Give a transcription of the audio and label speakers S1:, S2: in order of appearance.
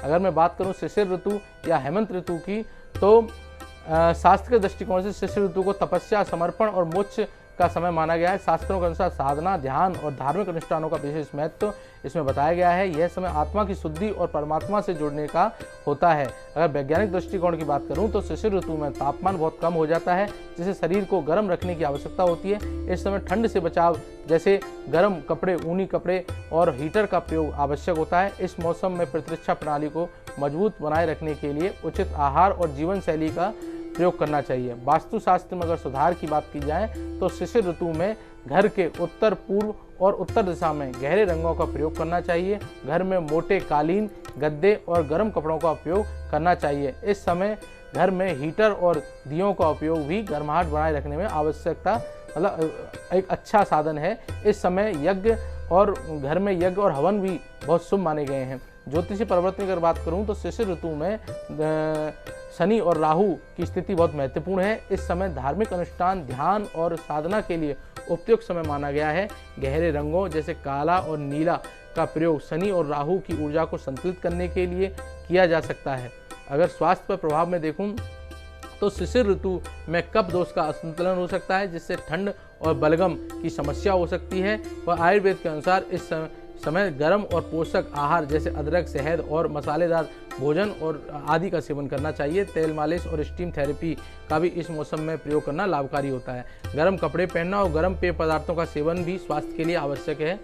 S1: अगर मैं बात करूं शिशिर ऋतु या हेमंत ऋतु की, तो शास्त्र के दृष्टिकोण से शिशिर ऋतु को तपस्या, समर्पण और मोक्ष का समय माना गया है। शास्त्रों के अनुसार साधना, ध्यान और धार्मिक अनुष्ठानों का विशेष महत्व इसमें बताया गया है। यह समय आत्मा की शुद्धि और परमात्मा से जुड़ने का होता है। अगर वैज्ञानिक दृष्टिकोण की बात करूं तो शिशिर ऋतु में तापमान बहुत कम हो जाता है, जिससे शरीर को गर्म रखने की आवश्यकता होती है। इस समय ठंड से बचाव जैसे गर्म कपड़े, ऊनी कपड़े और हीटर का प्रयोग आवश्यक होता है। इस मौसम में प्रतिरक्षा प्रणाली को मजबूत बनाए रखने के लिए उचित आहार और जीवन शैली का प्रयोग करना चाहिए। वास्तुशास्त्र में अगर सुधार की बात की जाए तो शिशिर ऋतु में घर के उत्तर, पूर्व और उत्तर दिशा में गहरे रंगों का प्रयोग करना चाहिए। घर में मोटे कालीन, गद्दे और गर्म कपड़ों का उपयोग करना चाहिए। इस समय घर में हीटर और दियों का उपयोग भी गर्माहट बनाए रखने में आवश्यकता, मतलब एक अच्छा साधन है। इस समय यज्ञ और घर में यज्ञ और हवन भी बहुत शुभ माने गए हैं। ज्योतिषी परिवर्तन की अगर बात करूं तो शिशिर ऋतु में शनि और राहु की स्थिति बहुत महत्वपूर्ण है। इस समय धार्मिक अनुष्ठान, ध्यान और साधना के लिए उपयुक्त समय माना गया है। गहरे रंगों जैसे काला और नीला का प्रयोग शनि और राहु की ऊर्जा को संतुलित करने के लिए किया जा सकता है। अगर स्वास्थ्य पर प्रभाव में देखूं तो शिशिर ऋतु में कफ दोष का असंतुलन हो सकता है, जिससे ठंड और बलगम की समस्या हो सकती है। और आयुर्वेद के अनुसार इस समय गर्म और पोषक आहार जैसे अदरक, शहद और मसालेदार भोजन और आदि का सेवन करना चाहिए। तेल मालिश और स्टीम थेरेपी का भी इस मौसम में प्रयोग करना लाभकारी होता है। गर्म कपड़े पहनना और गर्म पेय पदार्थों का सेवन भी स्वास्थ्य के लिए आवश्यक है।